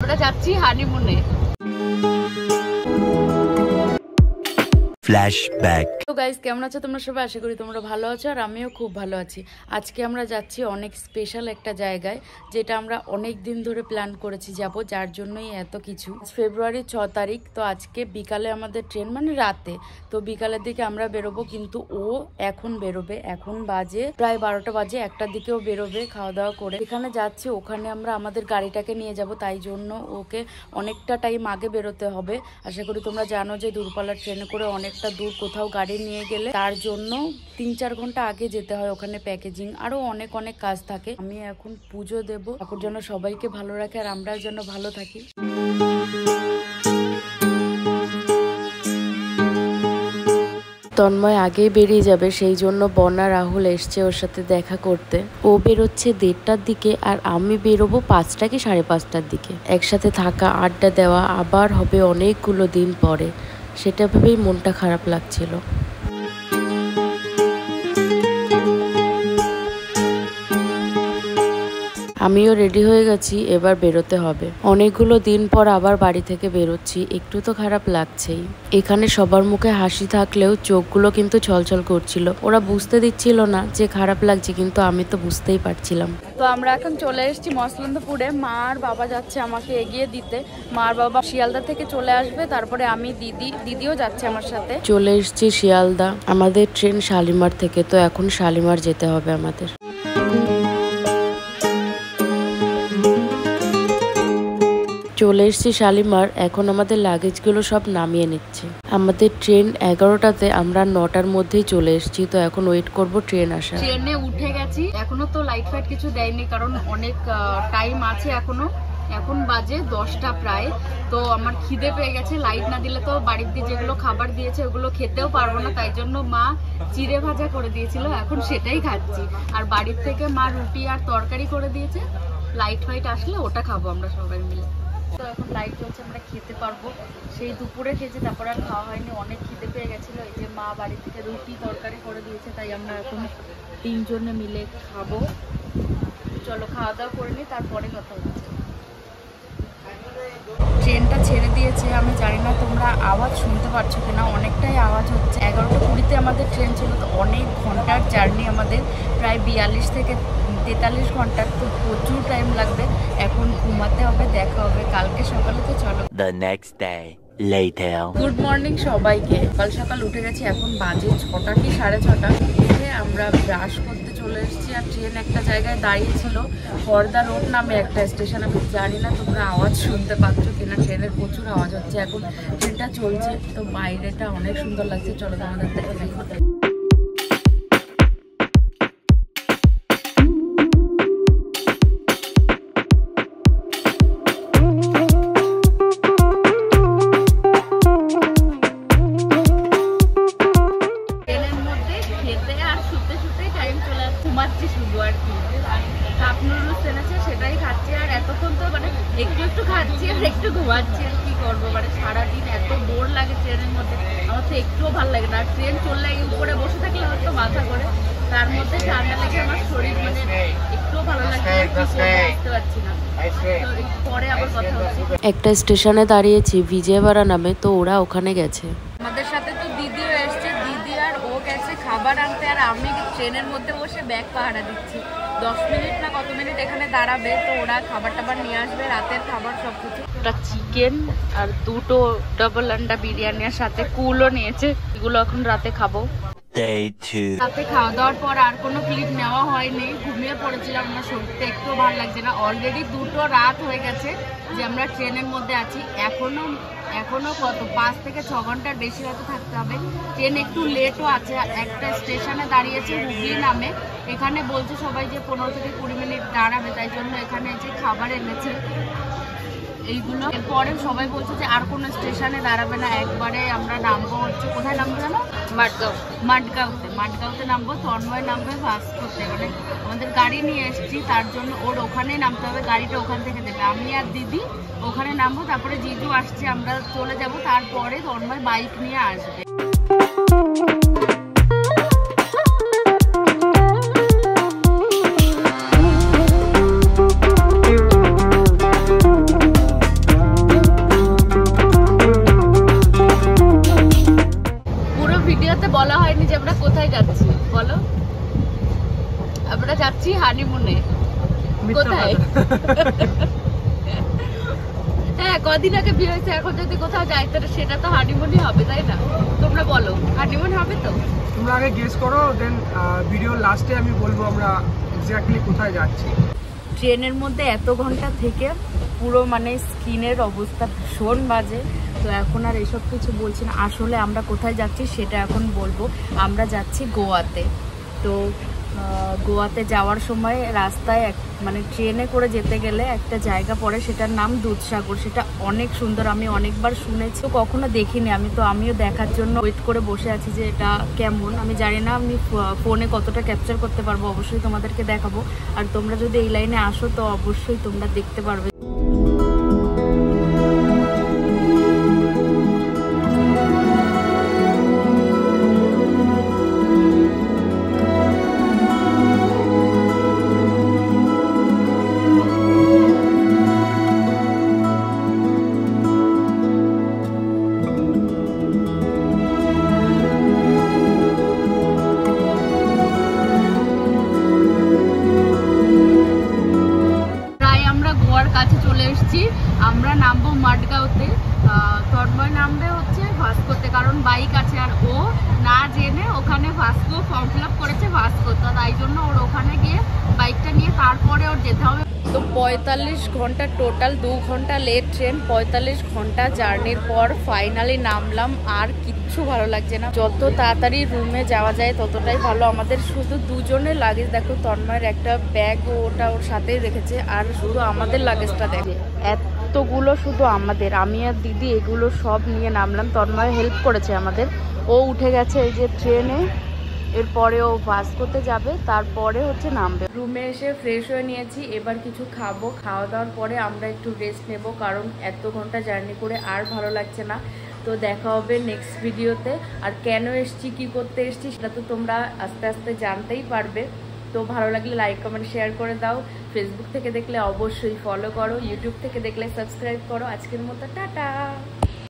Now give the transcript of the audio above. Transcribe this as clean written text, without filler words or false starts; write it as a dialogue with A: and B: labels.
A: আমরা যাচ্ছি হানিমুনে।
B: ফ্ল্যাশব্যাক।
A: তো গাইস, কেমন আছো তোমরা সবাই? আশা করি তোমরা ভালো আছো আর আমিও খুব ভালো আছি। আজকে আমরা যাচ্ছি অনেক স্পেশাল একটা জায়গায়, যেটা আমরা অনেক দিন ধরে প্ল্যান করেছি যাব, যার জন্যই এত কিছু। ফেব্রুয়ারি 6 তারিখ। তো আজকে বিকালে আমাদের ট্রেন, মানে রাতে। তো বিকালের দিকে আমরা বেরোবো, কিন্তু ও এখন বেরোবে। এখন বাজে প্রায় 12টা বাজে, 1টার দিকেও বেরোবে খাওয়া দাওয়া করে। এখানে যাচ্ছি, ওখানে আমরা আমাদের গাড়িটাকে নিয়ে যাব, তাই জন্য ওকে অনেকটা টাইম আগে বেরোতে হবে। আশা করি তোমরা জানো যে দূরপাল্লার ট্রেনে করে অনেকটা দূর কোথাও গাড়ি নিয়ে গেলে তার জন্য 3-4 ঘন্টা আগে যেতে হয়। ওখানে প্যাকেজিং আরো অনেক অনেক কাজ থাকে। আমি এখন পুজো দেব, ঠাকুর যেন সবাইকে ভালো রাখে আর আমরা যেন ভালো থাকি। তন্ময় আগেই বেরিয়ে যাবে, সেই জন্য বন্যা রাহুল এসছে ওর সাথে দেখা করতে। ও বেরোচ্ছে 1:30টার দিকে আর আমি বেরোবো 5টা কি 5:30টার দিকে। একসাথে থাকা, আড্ডা দেওয়া আবার হবে অনেকগুলো দিন পরে, সেটা ভেবেই মনটা খারাপ লাগছিল। আমিও রেডি হয়ে গেছি, এবার বেরোতে হবে। অনেকগুলো দিন পর আবার বাড়ি থেকে বেরোচ্ছি, একটু তো খারাপ লাগছেই। এখানে সবার মুখে হাসি থাকলেও চোখগুলো কিন্তু ছলছল করছিল। ওরা বুঝতে দিচ্ছিল না যে খারাপ লাগছে, কিন্তু আমি তো বুঝতেই পারছিলাম। তো আমরা এখন চলে এসেছি মসলন্দপুরে। মা আর বাবা যাচ্ছে আমাকে এগিয়ে দিতে। মা আর বাবা শিয়ালদা থেকে চলে আসবে, তারপরে আমি দিদিও যাচ্ছে আমার সাথে। চলে এসেছি শিয়ালদা। আমাদের ট্রেন শালিমার থেকে, তো এখন শালিমার যেতে হবে আমাদের। চলে এসেছি শালিমার। এখন আমাদের লাগেজগুলো সব নামিয়ে নিচ্ছে। আমাদের ট্রেন 11টাতে, আমরা 9টার মধ্যেই চলে এসেছি। তো এখন ওয়েট করব ট্রেন আসা। ট্রেনে উঠে গেছি, এখনো তো লাইট ফাইট কিছু দেয়নি, কারণ অনেক টাইম আছে এখনো। এখন বাজে 10টা প্রায়। তো আমার খিদে পেয়ে গেছে। লাইট না দিলে তো বাড়ির দিয়ে যেগুলো খাবার দিয়েছে ওগুলো খেতেও পারবো না, তাই জন্য মা চিড়ে ভাজা করে দিয়েছিল, এখন সেটাই খাচ্ছি। আর বাড়ির থেকে মা রুটি আর তরকারি করে দিয়েছে। লাইট ফাইট আসলে ওটা খাবো আমরা সবাই মিলে। তো এখন লাইট জ্বলছে, আমরা খেতে পারবো। সেই দুপুরে খেয়েছি, তারপর আর খাওয়া হয়নি, অনেক খিদে পেয়ে গেছিলো। এই যে মা বাড়ি থেকে রুটি তরকারি করে দিয়েছে, তাই আমরা এখন 3 জনে মিলে খাবো। চলো খাওয়া দাওয়া করে নিই, তারপরে কথা হচ্ছে। ট্রেনটা ছেড়ে দিয়েছে, আমি জানি না তোমরা আওয়াজ শুনতে পারছো কিনা, অনেকটাই আওয়াজ হচ্ছে। 11টা 20-তে আমাদের ট্রেন ছিল, তো অনেক ঘন্টার জার্নি আমাদের, প্রায় 42 থেকে 43 ঘন্টার। তো প্রচুর টাইম লাগবে। এখন ঘুমাতে হবে, দেখা হবে কালকে সকালে। তো চলো।
B: The next day later.
A: Good morning সবাইকে। সকাল সকাল উঠে গেছি, এখন বাজে 6টা কি 6:30। উঠে আমরা ব্রাশ করতে চলে এসেছি। আর ট্রেন একটা জায়গায় দাঁড়িয়েছিল, পর্দা রোড নামে একটা স্টেশন। আমি জানি না তোমরা আওয়াজ শুনতে পাচ্ছ কিনা, ট্রেনের প্রচুর আওয়াজ হচ্ছে। এখন ট্রেনটা চলছে, তো বাইরেটা অনেক সুন্দর লাগছে। চলো তোমাদের দেখাই। সেটাই খাচ্ছি আর এতক্ষণ তো মানে একটু একটু খাচ্ছি আর একটু ঘুমাচ্ছি। আর কি করবো, মানে সারাদিন এত বোর লাগে ট্রেনের মধ্যে। আমার তো একটুও ভালো লাগে না। ট্রেন চললে উপরে বসে থাকলে হয়তো মাথা করে, তার মধ্যে ঠান্ডা লেগে আমার শরীর মানে একটুও ভালো লাগছে না, বুঝতে পারছি না। পরে আবার কথা হচ্ছে। একটা স্টেশনে দাঁড়িয়েছি বিজয়বাড়া নামে, তো ওরা ওখানে গেছে। আমাদের সাথে তো দিদিও এসছে, দিদি আর ও গেছে খাবার আনতে, আর আমি ট্রেনের মধ্যে বসে ব্যাগ পাহারা দিচ্ছি। 10 মিনিট না কত মিনিট এখানে দাঁড়াবে, তো ওরা খাবার টাবার নিয়ে আসবে, রাতের খাবার সবকিছু। একটা চিকেন আর 2টো ডাবল আন্ডা বিরিয়ানির সাথে কুলও নিয়েছে, এগুলো এখন রাতে খাবো। রাতে খাওয়া দাওয়ার পর আর কোনো ক্লিপ নেওয়া হয়নি, ঘুমিয়ে পড়েছিলাম। আমার শরীরটা একটু ভালো লাগছে না। অলরেডি 2টো রাত হয়ে গেছে যে আমরা ট্রেনের মধ্যে আছি। এখনো কত 5 থেকে 6 ঘন্টার বেশি হয়তো থাকতে হবে। ট্রেন একটু লেটও আছে। একটা স্টেশনে দাঁড়িয়েছে হুগলি নামে, এখানে বলছে সবাই যে 15 থেকে 20 মিনিট দাঁড়াবে, তাই জন্য এখানে যে খাবার এনেছে এইগুলো। এরপরে সবাই বলছে যে আর কোনো স্টেশনে দাঁড়াবে না, একবারে আমরা নামবো হচ্ছে কোথায় নামবো জানো? মাঠগাঁওতে নামবো। তন্ময় নামবে বাস করতে, মানে আমাদের গাড়ি নিয়ে এসেছি, তার জন্য ওর ওখানেই নামতে হবে, গাড়িটা ওখান থেকে দেবে। আমি আর দিদি ওখানে নামবো, তারপরে জিজু আসছে, আমরা চলে যাব। তারপরে তন্ময় বাইক নিয়ে আসবে। হ্যাঁ, কদিন আগে বিয়ে হয়েছে, এখন যদি কোথাও যাই তাহলে সেটা তো হানিমুনই হবে, তাই না? তোমরা বলো, হানিমুন হবে তো?
C: তোমরা আগে গেস করো, দেন ভিডিওর লাস্টে আমি বলবো আমরা এক্স্যাক্টলি কোথায় যাচ্ছি।
A: ট্রেনের মধ্যে এত ঘন্টা থেকে পুরো মানে স্কিনের অবস্থা ভীষণ বাজে। তো এখন আর এসব কিছু বলছি না, আসলে আমরা কোথায় যাচ্ছি সেটা এখন বলবো। আমরা যাচ্ছি গোয়াতে। তো গোয়াতে যাওয়ার সময় রাস্তায় মানে ট্রেনে করে যেতে গেলে একটা জায়গা পড়ে, সেটার নাম দুধসাগর। সেটা অনেক সুন্দর, আমি অনেকবার শুনেছি, কখনো দেখিনি। আমিও দেখার জন্য ওয়েট করে বসে আছি যে এটা কেমন। আমি জানি না আমি ফোনে কতটা ক্যাপচার করতে পারবো, অবশ্যই তোমাদেরকে দেখাবো। আর তোমরা যদি এই লাইনে আসো তো অবশ্যই তোমরা দেখতে পারবে। আমরা নামবো মাডগাঁওতে, তন্ময় নামবে হচ্ছে ভাস্কোতে, কারণ বাইক আছে। আর ও না জেনে ওখানে ভাস্কো ফর্ম ফিল আপ করেছে ভাস্কো, তাই জন্য ওর ওখানে গিয়ে বাইকটা নিয়ে তারপরে ওর যেতে হবে। তো 45 ঘন্টা টোটাল, 2 ঘন্টা লেট ট্রেন, 45 ঘন্টা জার্নির পর ফাইনালি নামলাম। আর কিচ্ছু ভালো লাগছে না, যত তাড়াতাড়ি রুমে যাওয়া যায় ততটাই ভালো। আমাদের শুধু দুজনের লাগেজ দেখো, তন্ময়ের একটা ব্যাগ ওটা ওর সাথেই রেখেছে, আর শুধু আমাদের লাগেজটা দেখে এতগুলো শুধু আমাদের, আমি আর দিদি এগুলো সব নিয়ে নামলাম। তন্ময় হেল্প করেছে আমাদের, ও উঠে গেছে এই যে ট্রেনে। এরপরে ও ভাস্কোতে যাবে, তারপরে হচ্ছে নামবে। রুমে এসে ফ্রেশ হয়ে নিয়েছি, এবার কিছু খাবো। খাওয়া দাওয়ার পরে আমরা একটু রেস্ট নেব, কারণ এত ঘন্টা জার্নি করে আর ভালো লাগছে না। তো দেখা হবে নেক্সট ভিডিওতে। আর কেন এসছি, কি করতে এসছি সেটা তো তোমরা আস্তে আস্তে জানতেই পারবে। তো ভালো লাগলে লাইক কমেন্ট শেয়ার করে দাও। ফেসবুক থেকে দেখলে অবশ্যই ফলো করো, ইউটিউব থেকে দেখলে সাবস্ক্রাইব করো। আজকের মতো টাটা।